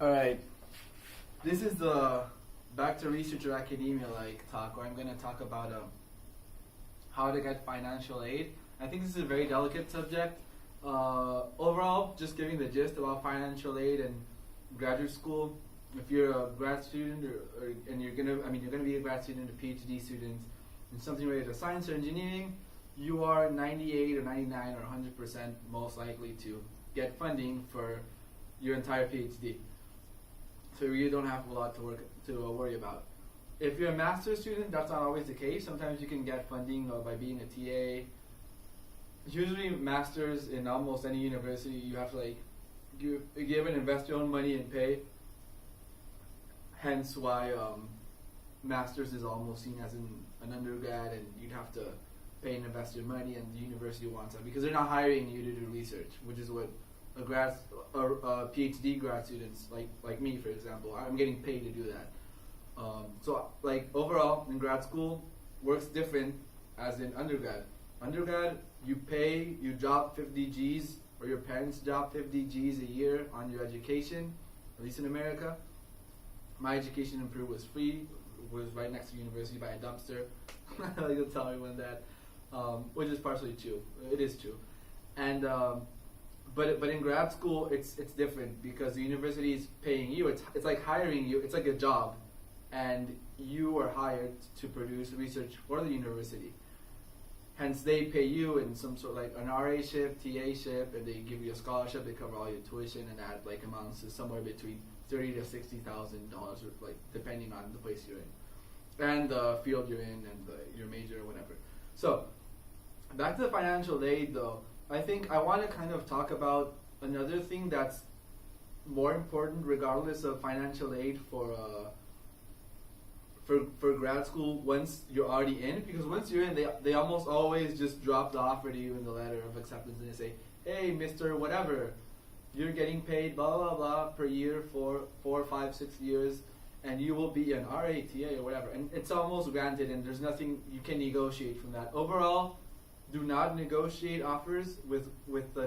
All right. This is the back to research or academia talk, where I'm going to talk about how to get financial aid. I think this is a very delicate subject. Overall, just giving the gist about financial aid and graduate school. If you're a grad student, and you're gonna be a grad student, a PhD student in something related to science or engineering, you are 98 or 99 or 100% most likely to get funding for your entire PhD. So you really don't have a lot to worry about. If you're a master's student, that's not always the case. Sometimes you can get funding by being a TA. Usually, masters in almost any university, you have to give and invest your own money and pay. Hence why masters is almost seen as an undergrad, and you'd have to pay and invest your money, and the university wants that because they're not hiring you to do research, which is what a PhD grad students like me, for example, I'm getting paid to do that. So overall in grad school works different as in undergrad. Undergrad, you drop 50 G's, or your parents drop 50 G's a year on your education, at least in America. My education in Peru was free, was right next to the university by a dumpster. I like to tell everyone that, which is partially true. It is true. And but in grad school, it's different because the university is paying you. It's like hiring you. It's like a job, and you are hired to produce research for the university. Hence, they pay you in some sort of an RA-ship, TA-ship, and they give you a scholarship. They cover all your tuition, and that amounts to somewhere between $30,000 to $60,000, depending on the place you're in, and the field you're in, and your major or whatever. So, back to the financial aid, though. I think I want to kind of talk about another thing that's more important, regardless of financial aid for grad school once you're already in, because once you're in, they almost always just drop the offer to you in the letter of acceptance, and they say, hey, Mr. Whatever, you're getting paid blah blah blah per year for 4, 5, 6 years, and you will be an RATA or whatever, and it's almost granted, and there's nothing you can negotiate from that. Overall, do not negotiate offers with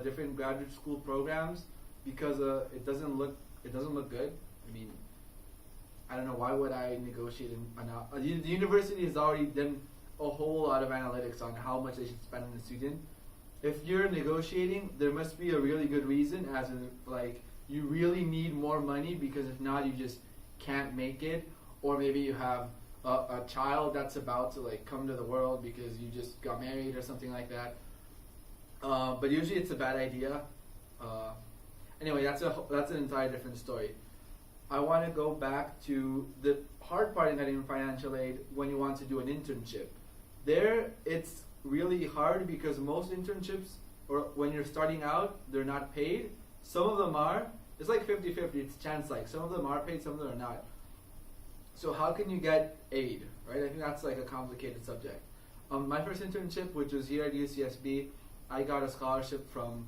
different graduate school programs, because it doesn't look good. I mean, I don't know, why would I negotiate? The university has already done a whole lot of analytics on how much they should spend on a student. If you're negotiating, there must be a really good reason, as in you really need more money, because if not, you just can't make it. Or maybe you have a child that's about to come to the world because you just got married or something like that. But usually it's a bad idea. Anyway, that's an entirely different story. I want to go back to the hard part in getting financial aid when you want to do an internship. There, it's really hard because most internships, or when you're starting out, they're not paid. Some of them are. It's like 50-50. It's chance Some of them are paid, some of them are not. So how can you get aid, right? I think that's a complicated subject. My first internship, which was here at UCSB, I got a scholarship from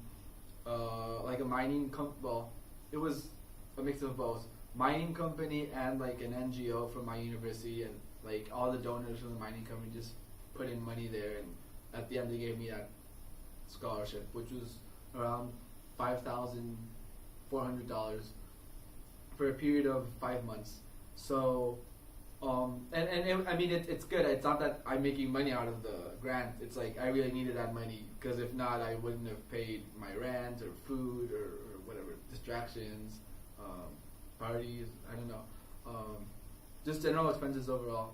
a mining company. Well, it was a mix of both. Mining company and an NGO from my university, and all the donors from the mining company just put in money there, and at the end they gave me that scholarship, which was around $5,400 for a period of 5 months. So, it's good. It's not that I'm making money out of the grant. It's I really needed that money, because if not, I wouldn't have paid my rent or food or whatever, distractions, parties, I don't know, just general expenses overall.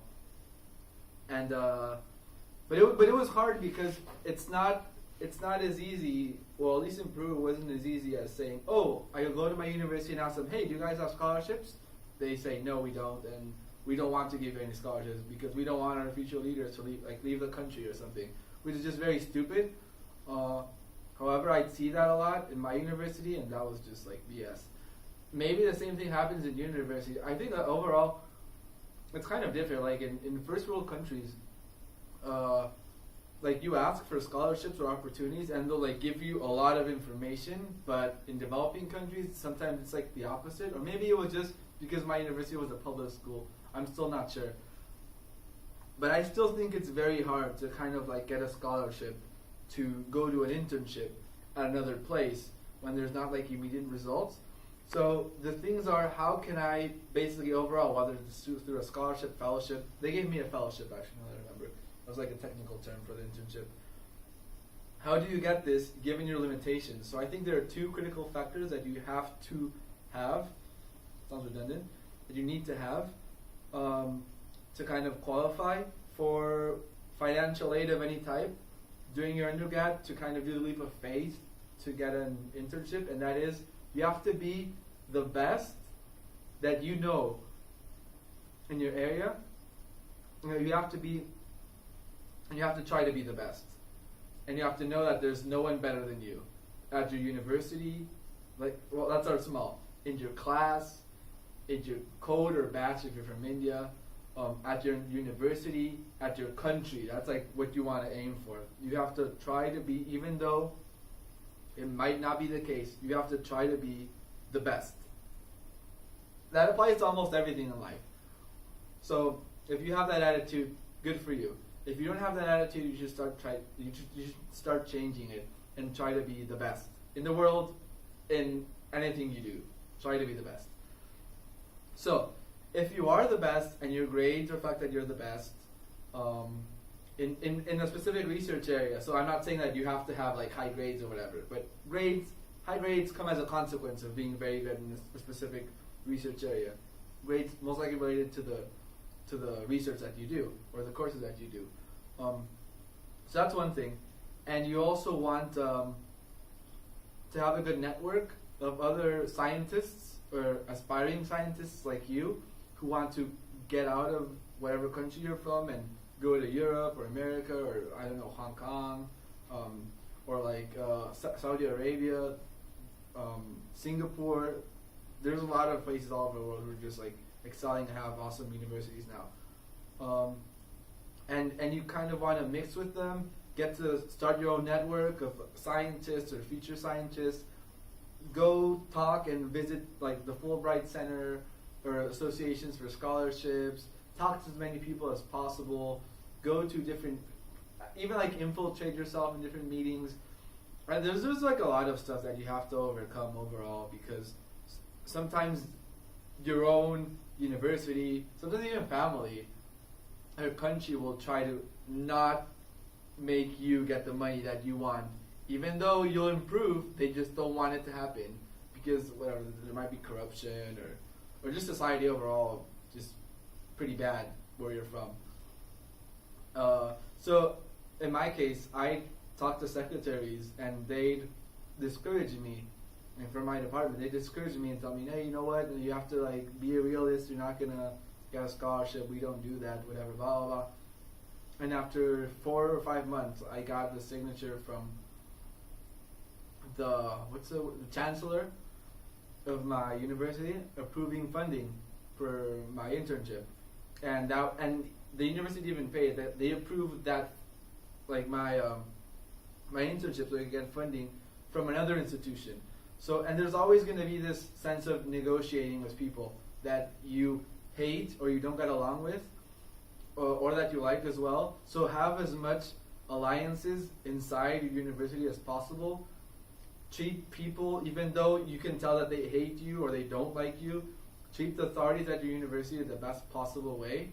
And but it was hard because it's not as easy. Well, at least in Peru, it wasn't as easy as saying, oh, I go to my university and ask them, hey, do you guys have scholarships? They say, no, we don't, and we don't want to give you any scholarships because we don't want our future leaders to leave the country or something, which is just very stupid. However, I see that a lot in my university, and that was just BS. Maybe the same thing happens in university. I think that overall, it's kind of different. In first world countries, you ask for scholarships or opportunities, and they'll give you a lot of information. But in developing countries, sometimes it's the opposite. Or maybe it was just because my university was a public school. I'm still not sure. But I still think it's very hard to kind of get a scholarship to go to an internship at another place when there's not immediate results. So the things are, how can I basically overall, whether it's through a scholarship, fellowship, they gave me a fellowship actually, now that I remember. That was like a technical term for the internship. How do you get this given your limitations? So I think there are two critical factors that you have to have, sounds redundant, that you need to have to kind of qualify for financial aid of any type during your undergrad, to kind of do the leap of faith to get an internship, and that is you have to be the best that you know in your area. You have to be, and you have to try to be the best. And you have to know that there's no one better than you. At your university, let's start small. In your class, in your code or batch if you're from India, at your university, at your country. That's like what you want to aim for. You have to try to be, even though it might not be the case, you have to try to be the best. That applies to almost everything in life. So if you have that attitude, good for you. If you don't have that attitude, you should start changing it and try to be the best in the world, in anything you do. Try to be the best. So if you are the best and your grades reflect that you're the best in a specific research area, so I'm not saying that you have to have like high grades or whatever, but high grades come as a consequence of being very good in a specific research area. Grades most likely related to the research that you do or the courses that you do. So that's one thing. And you also want to have a good network of other scientists or aspiring scientists like you who want to get out of whatever country you're from and go to Europe or America or I don't know, Hong Kong, or like Saudi Arabia, Singapore. There's a lot of places all over the world who are just like excelling and have awesome universities now. And you kind of want to mix with them, get to start your own network of scientists or future scientists, go talk and visit like the Fulbright Center or associations for scholarships, talk to as many people as possible, go to different, even like infiltrate yourself in different meetings. And there's like a lot of stuff that you have to overcome overall, because sometimes your own university, sometimes even family or country will try to not make you get the money that you want. Even though you'll improve, they just don't want it to happen because whatever, there might be corruption or just society overall just pretty bad where you're from. So in my case, I talked to secretaries and they'd discourage me. And from my department, they discouraged me and told me, hey, you know what, you have to like be a realist, you're not gonna get a scholarship, we don't do that, whatever, blah, blah, blah. And after 4 or 5 months, I got the signature from the chancellor of my university approving funding for my internship. And the university even paid that. They approved that, like my internship, so I could get funding from another institution. So, and there's always going to be this sense of negotiating with people that you hate or you don't get along with, or that you like as well. So have as much alliances inside your university as possible. Treat people, even though you can tell that they hate you or they don't like you, treat the authorities at your university the best possible way.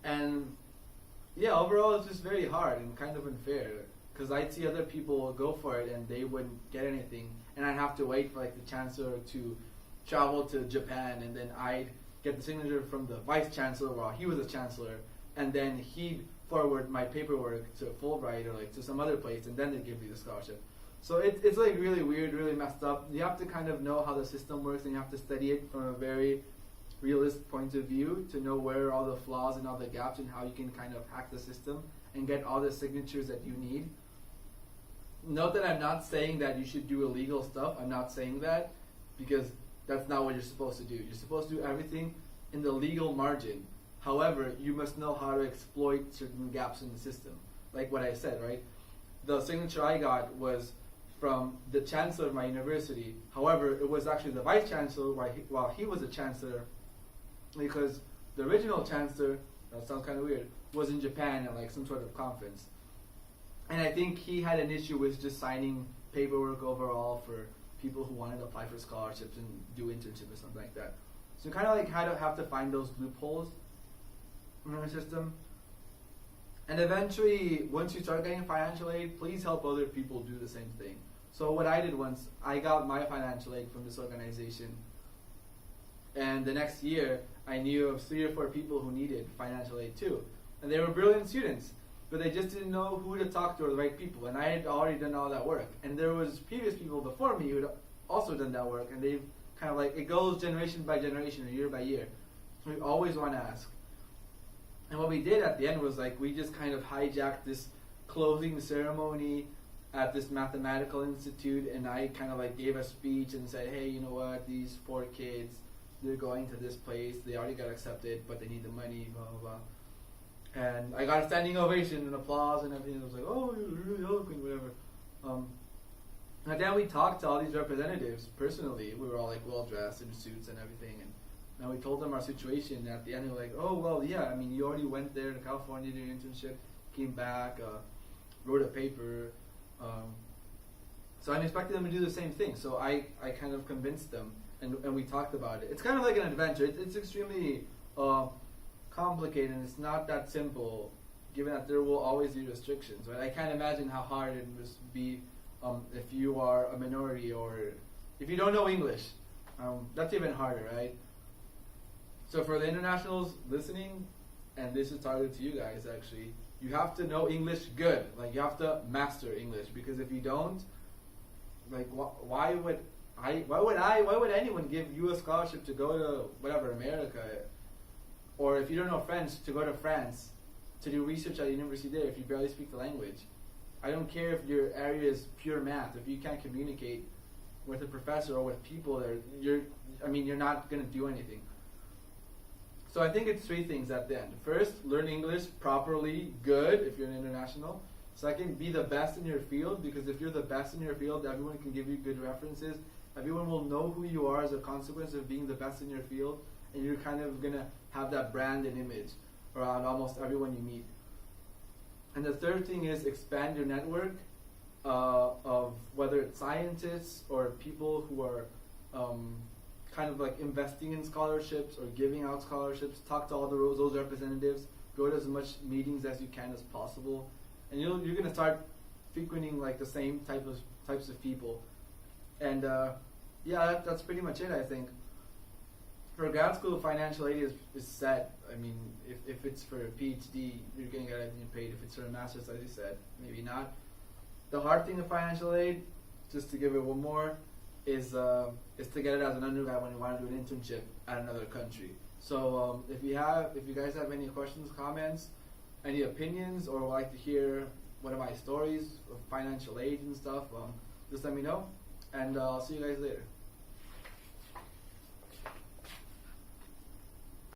And yeah, overall it's just very hard and kind of unfair, because I'd see other people go for it and they wouldn't get anything, and I'd have to wait for like the chancellor to travel to Japan, and then I'd get the signature from the vice chancellor while he was a chancellor, and then he'd forward my paperwork to Fulbright or like to some other place, and then they'd give me the scholarship. So it's like really weird, really messed up. You have to kind of know how the system works, and you have to study it from a very realist point of view to know where are all the flaws and all the gaps and how you can kind of hack the system and get all the signatures that you need. Note that I'm not saying that you should do illegal stuff. I'm not saying that, because that's not what you're supposed to do. You're supposed to do everything in the legal margin. However, you must know how to exploit certain gaps in the system. Like what I said, right? The signature I got was from the chancellor of my university. However, it was actually the vice chancellor while he was a chancellor, because the original chancellor, that sounds kind of weird, was in Japan at like some sort of conference. And I think he had an issue with just signing paperwork overall for people who wanted to apply for scholarships and do internships or something like that. So you kind of like have to find those loopholes in our system. And eventually, once you start getting financial aid, please help other people do the same thing. So what I did once, I got my financial aid from this organization, and the next year, I knew of 3 or 4 people who needed financial aid too. And they were brilliant students, but they just didn't know who to talk to or the right people. And I had already done all that work. And there was previous people before me who had also done that work, and they've kind of like, it goes generation by generation or year by year. So we always want to ask. And what we did at the end was like, we just kind of hijacked this closing ceremony at this mathematical institute, and I kind of like gave a speech and said, hey, you know what, these 4 kids, they're going to this place, they already got accepted, but they need the money, blah, blah, blah. And I got a standing ovation and applause and everything. I was like, oh, you're really eloquent, whatever. And then we talked to all these representatives personally. We were all like well-dressed in suits and everything, and we told them our situation. And at the end, they were like, oh, well, yeah, I mean, you already went there to California, did your internship, came back, wrote a paper. So I'm expecting them to do the same thing. So I kind of convinced them, and we talked about it. It's kind of like an adventure. It's extremely complicated, and it's not that simple, given that there will always be restrictions. Right? I can't imagine how hard it must be if you are a minority or if you don't know English. That's even harder, right? So for the internationals listening, and this is targeted to you guys actually, you have to know English good. Like, you have to master English, because if you don't, like, why would anyone give you a scholarship to go to whatever, America? Or if you don't know French, to go to France to do research at a university there if you barely speak the language. I don't care if your area is pure math. If you can't communicate with a professor or with people there, you're not going to do anything. So I think it's 3 things at the end. First, learn English properly, good, if you're an international. Second, be the best in your field, because if you're the best in your field, everyone can give you good references. Everyone will know who you are as a consequence of being the best in your field, and you're kind of going to have that brand and image around almost everyone you meet. And the third thing is expand your network of whether it's scientists or people who are kind of like investing in scholarships or giving out scholarships. Talk to all those representatives. Go to as much meetings as you can as possible, and you're going to start frequenting like the same types of people. And yeah, that's pretty much it, I think. For grad school, financial aid is set. I mean, if it's for a PhD, you're going to get everything paid. If it's for a master's, as you said, maybe not. The hard thing with financial aid, just to give it one more, is to get it as an undergrad when you want to do an internship at another country. So if you guys have any questions, comments, any opinions, or would like to hear one of my stories of financial aid and stuff, just let me know, and I'll see you guys later.